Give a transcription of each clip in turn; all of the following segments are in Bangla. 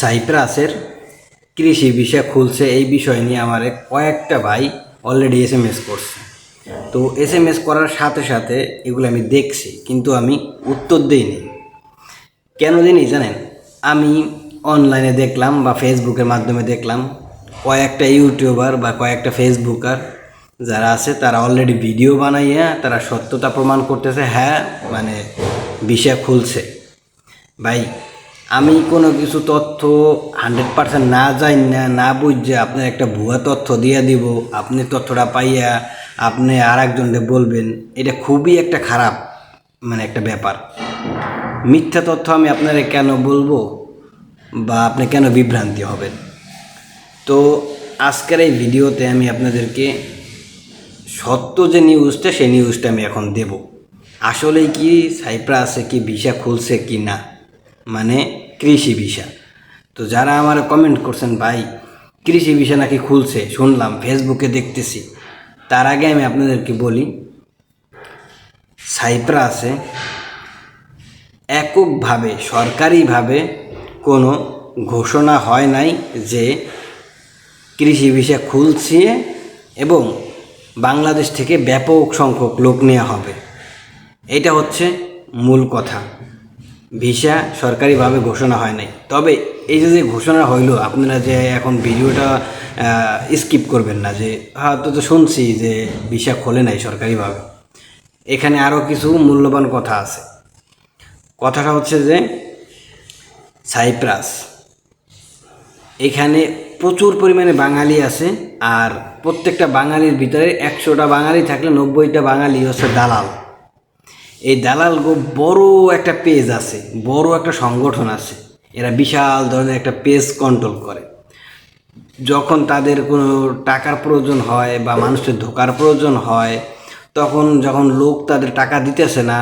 সাইপ্রাসের কৃষি ভিসা খুলছে এই বিষয় নিয়ে আমার কয়েকটা ভাই অলরেডি এসএমএস করছে। তো এসএমএস করার সাথে সাথে এগুলো আমি দেখছি, কিন্তু আমি উত্তর দিইনি। কেন দিইনি জানেন? আমি অনলাইনে দেখলাম বা ফেসবুকের মাধ্যমে দেখলাম কয়েকটা ইউটিউবার বা কয়েকটা ফেসবুকার যারা আছে তারা অলরেডি ভিডিও বানাইয়া তারা সত্যতা প্রমাণ করতেছে, হ্যাঁ মানে ভিসা খুলছে। ভাই, আমি কোনো কিছু তথ্য 100% না জানি না বুঝে আপনার একটা ভুয়া তথ্য দিয়ে দিব, আপনি তথ্যটা পাইয়া আপনি আর একজনকে বলবেন, এটা খুবই একটা খারাপ একটা ব্যাপার। মিথ্যা তথ্য আমি আপনারে কেন বলবো বা আপনি কেন বিভ্রান্তি হবেন? তো আজকের এই ভিডিওতে আমি আপনাদেরকে সত্য যে নিউজটা সেই নিউজটা আমি এখন দেব। আসলেই কি সাইপ্রাসে কি ভিসা খুলছে কি না, মানে কৃষি ভিসা। তো যারা আমার কমেন্ট করছেন ভাই কৃষি ভিসা নাকি খুলছে, শুনলাম ফেসবুকে দেখতেছি, তার আগে আমি আপনাদেরকে বলি সাইপ্রাসে এককভাবে সরকারিভাবে কোনো ঘোষণা হয় নাই যে কৃষি ভিসা খুলছে এবং বাংলাদেশ থেকে ব্যাপক সংখ্যক লোক নেওয়া হবে। এটা হচ্ছে মূল কথা। ভিসা সরকারিভাবে ঘোষণা হয় নাই। তবে এই যে ঘোষণা হইলো, আপনারা যে এখন ভিডিওটা স্কিপ করবেন না, যে হয়তো তো শুনছি যে ভিসা খোলে নাই সরকারিভাবে। এখানে আরও কিছু মূল্যবান কথা আছে। কথাটা হচ্ছে যে সাইপ্রাস, এখানে প্রচুর পরিমাণে বাঙালি আছে, আর প্রত্যেকটা বাঙালির ভিতরে 100টা বাঙালি থাকলে 90টা বাঙালি হচ্ছে দালাল। এই দালাল বড় একটা পেজ আছে, বড় একটা সংগঠন আছে, এরা বিশাল ধরনের একটা পেজ কন্ট্রোল করে। যখন তাদের কোনো টাকার প্রয়োজন হয় বা মানুষের ধোকার প্রয়োজন হয়, যখন লোক তাদের টাকা দিতেছে না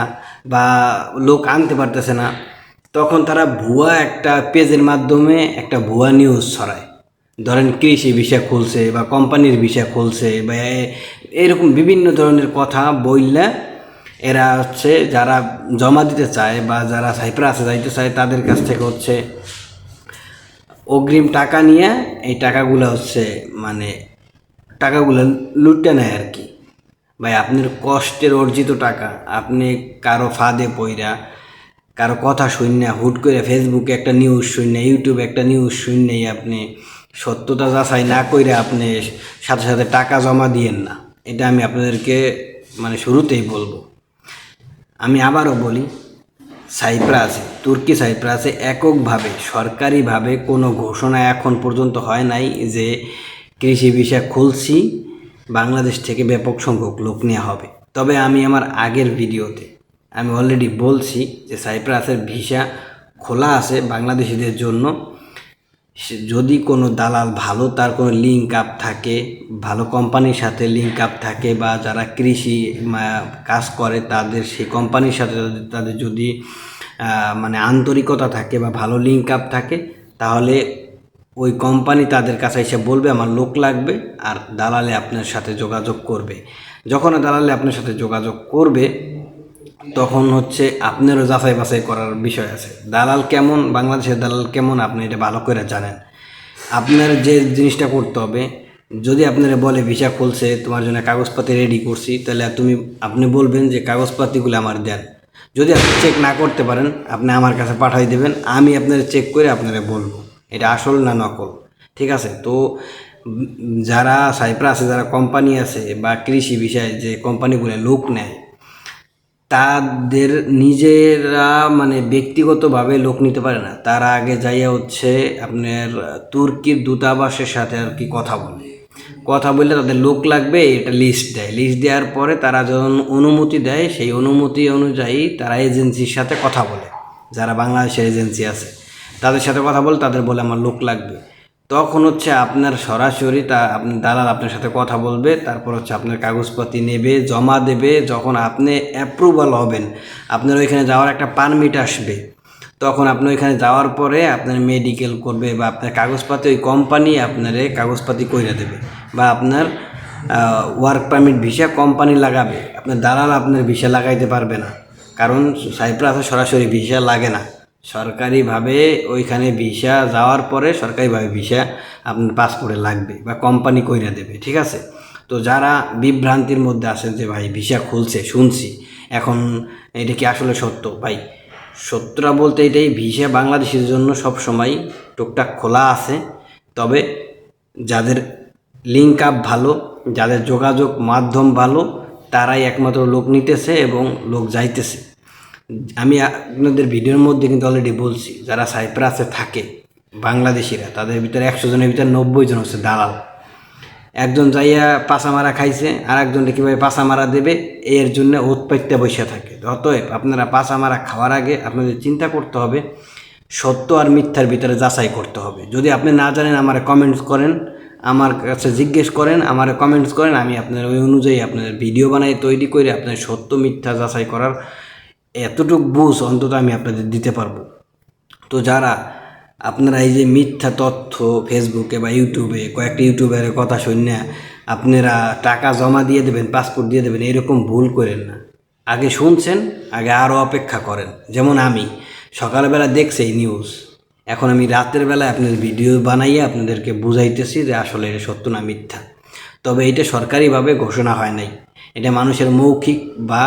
বা লোক আনতে পারতেছে না, তখন তারা ভুয়া একটা পেজের মাধ্যমে একটা ভুয়া নিউজ ছড়ায়। ধরেন কৃষি ভিসা খুলছে বা কোম্পানির ভিসা খুলছে বা এরকম বিভিন্ন ধরনের কথা বললে এরা হচ্ছে যারা জমা দিতে চায় বা যারা সাইপ্রাসে যাইতে চায় তাদের কাছ থেকে হচ্ছে অগ্রিম টাকা নিয়ে এই টাকাগুলো হচ্ছে টাকাগুলো লুটে নেয় আর কি। ভাই, আপনার কষ্টের অর্জিত টাকা আপনি কারো ফাঁদে পইরা, কারো কথা শুনে, হুট করে ফেসবুকে একটা নিউজ শুনে, ইউটিউবে একটা নিউজ শুনেই আপনি সত্যতা যাচাই না করে আপনি সাথে সাথে টাকা জমা দিয়েন না। এটা আমি আপনাদেরকে শুরুতেই বলবো। আমি আবারও বলি, তুর্কি সাইপ্রাসে এককভাবে সরকারিভাবে কোনো ঘোষণা এখন পর্যন্ত হয় নাই যে কৃষি ভিসা খুলছি, বাংলাদেশ থেকে ব্যাপক সংখ্যক লোক নেওয়া হবে। তবে আমি আমার আগের ভিডিওতে আমি অলরেডি বলছি যে সাইপ্রাসের ভিসা খোলা আছে বাংলাদেশিদের জন্য। যদি কোনো দালাল ভালো, তার কোনো লিঙ্ক আপ থাকে, ভালো কোম্পানির সাথে লিঙ্ক আপ থাকে বা যারা কৃষি কাজ করে তাদের সেই কোম্পানির সাথে তাদের যদি আন্তরিকতা থাকে বা ভালো লিঙ্ক আপ থাকে, তাহলে ওই কোম্পানি তাদের কাছে এসে বলবে আমার লোক লাগবে, আর দালালে আপনার সাথে যোগাযোগ করবে। যখন দালালে আপনার সাথে যোগাযোগ করবে তখন হচ্ছে আপনারও যাচাই বাছাই করার বিষয় আছে। দালাল কেমন, বাংলাদেশের দালাল কেমন আপনি এটা ভালো করে জানেন। আপনার যে জিনিসটা করতে হবে, যদি আপনারা বলে ভিসা খুলছে, তোমার জন্য কাগজপাতি রেডি করছি, তাহলে আপনি বলবেন যে কাগজপাতিগুলো আমার দেন। যদি আপনি চেক না করতে পারেন, আপনি আমার কাছে পাঠাই দেবেন, আমি আপনারা চেক করে আপনারা বলবো এটা আসল না নকল। ঠিক আছে? তো যারা সাইপ্রাসে যারা কোম্পানি আছে বা কৃষি বিষয়ে যে কোম্পানিগুলো লোক নেয়, তাদের নিজেরা ব্যক্তিগতভাবে লোক নিতে পারে না। তারা আগে যাইয়া হচ্ছে আপনার তুর্কির দূতাবাসের সাথে আর কি কথা বললে তাদের লোক লাগবে, এটা লিস্ট দেয়। লিস্ট দেওয়ার পরে তারা যখন অনুমতি দেয়, সেই অনুমতি অনুযায়ী তারা এজেন্সির সাথে কথা বলে, যারা বাংলাদেশের এজেন্সি আছে তাদের সাথে কথা বলে, তাদের বলে আমার লোক লাগবে। তখন হচ্ছে আপনার সরাসরি দালাল আপনার সাথে কথা বলবে, তারপর হচ্ছে আপনার কাগজপাতি নেবে, জমা দেবে। যখন আপনি অ্যাপ্রুভাল হবেন, আপনার ওইখানে যাওয়ার একটা পারমিট আসবে, তখন আপনি ওইখানে যাওয়ার পরে আপনার মেডিকেল করবে বা আপনার কাগজপাতি ওই কোম্পানি আপনারে কাগজপাতি কইরা দেবে, বা আপনার ওয়ার্ক পারমিট ভিসা কোম্পানি লাগাবে। আপনার দালাল আপনার ভিসা লাগাইতে পারবে না, কারণ সাইপ্রাসে সরাসরি ভিসা লাগে না। সরকারিভাবে ওইখানে ভিসা যাওয়ার পরে সরকারিভাবে ভিসা আপনার পাসপোর্টে লাগবে বা কোম্পানি কইরা দেবে, ঠিক আছে। তো যারা বিভ্রান্তির মধ্যে আছেন যে ভাই ভিসা খুলছে শুনছি, এখন এটা কি আসলে সত্য? ভাই সত্যটা বলতে এটাই, ভিসা বাংলাদেশের জন্য সব সময় টুকটাক খোলা আছে। তবে যাদের লিঙ্ক আপ ভালো, যাদের যোগাযোগ মাধ্যম ভালো, তারাই একমাত্র লোক নিতেছে এবং লোক যাইতেছে। আমি আপনাদের ভিডিওর মধ্যে কিন্তু অলরেডি বলছি, যারা সাইপ্রাসে থাকে বাংলাদেশিরা, তাদের ভিতরে 100 জনের ভিতরে 90 জন হচ্ছে দালাল। একজন যাইয়া পাছা মারা খাইছে, আর একজনকে কীভাবে পাছা মারা দেবে এর জন্য উৎপাইত্যা বসে থাকে। অতএব আপনারা পাছা মারা খাওয়ার আগে আপনাদের চিন্তা করতে হবে, সত্য আর মিথ্যার ভিতরে যাচাই করতে হবে। যদি আপনি না জানেন আমারে কমেন্টস করেন, আমার কাছে জিজ্ঞেস করেন, আমারে কমেন্টস করেন, আমি আপনার ওই অনুযায়ী আপনাদের ভিডিও বানাই তৈরি করে আপনার সত্য মিথ্যা যাচাই করার এতটুকু বুঝ অন্তত আমি আপনাদের দিতে পারবো। তো যারা আপনারা এই যে মিথ্যা তথ্য ফেসবুকে বা ইউটিউবে কয়েকটা ইউটিউবারের কথা শুনে আপনারা টাকা জমা দিয়ে দেবেন, পাসপোর্ট দিয়ে দেবেন, এরকম ভুল করেন না। আগে শুনছেন, আগে আরও অপেক্ষা করেন। যেমন আমি সকালবেলা দেখছি এই নিউজ, এখন আমি রাতের বেলায় আপনাদের ভিডিও বানাইয়ে আপনাদেরকে বুঝাইতেছি যে আসলে এটা সত্য না মিথ্যা। তবে এটা সরকারিভাবে ঘোষণা হয় নাই, এটা মানুষের মৌখিক বা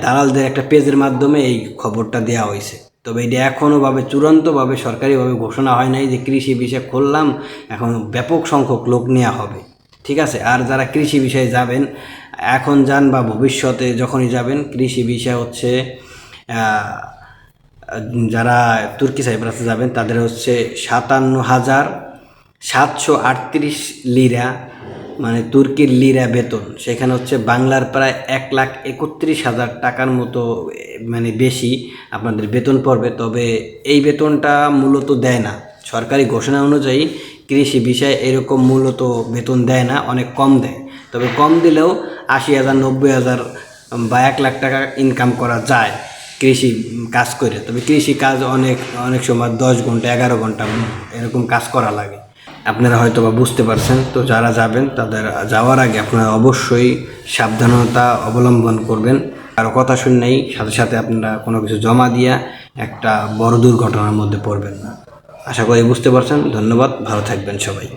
দালালদের একটা পেজের মাধ্যমে এই খবরটা দেওয়া হয়েছে। তবে এটা এখনোভাবে চূড়ান্তভাবে সরকারিভাবে ঘোষণা হয় নাই যে কৃষি বিষয় খুললাম এখন ব্যাপক সংখ্যক লোক নেওয়া হবে, ঠিক আছে। আর যারা কৃষি বিষয়ে যাবেন, এখন যান বা ভবিষ্যতে যখনই যাবেন, কৃষি বিষয় হচ্ছে যারা তুর্কি সাইপ্রাসে যাবেন তাদের হচ্ছে 57,738 লিরা, মানে তুর্কির লিরা বেতন। সেখানে হচ্ছে বাংলার প্রায় 1,31,000 টাকার মতো, মানে বেশি আপনাদের বেতন পড়বে। তবে এই বেতনটা মূলত দেয় না, সরকারি ঘোষণা অনুযায়ী কৃষি বিষয়ে এরকম মূলত বেতন দেয় না, অনেক কম দেয়। তবে কম দিলেও 80,000, 90,000 বা 1,00,000 টাকা ইনকাম করা যায় কৃষি কাজ করে। তবে কৃষি কাজ অনেক সময় 10 ঘন্টা 11 ঘন্টা এরকম কাজ করা লাগে। আপনারা হয়তো বা বুঝতে পারছেন। তো যারা যাবেন তাদের যাওয়ার আগে আপনারা অবশ্যই সাবধানতা অবলম্বন করবেন। কারো কথা শুনলেই সাথে সাথে আপনারা কোনো কিছু জমা দিয়া একটা বড় দুর্ঘটনার মধ্যে পড়বেন না। আশা করি বুঝতে পারছেন। ধন্যবাদ, ভালো থাকবেন সবাই।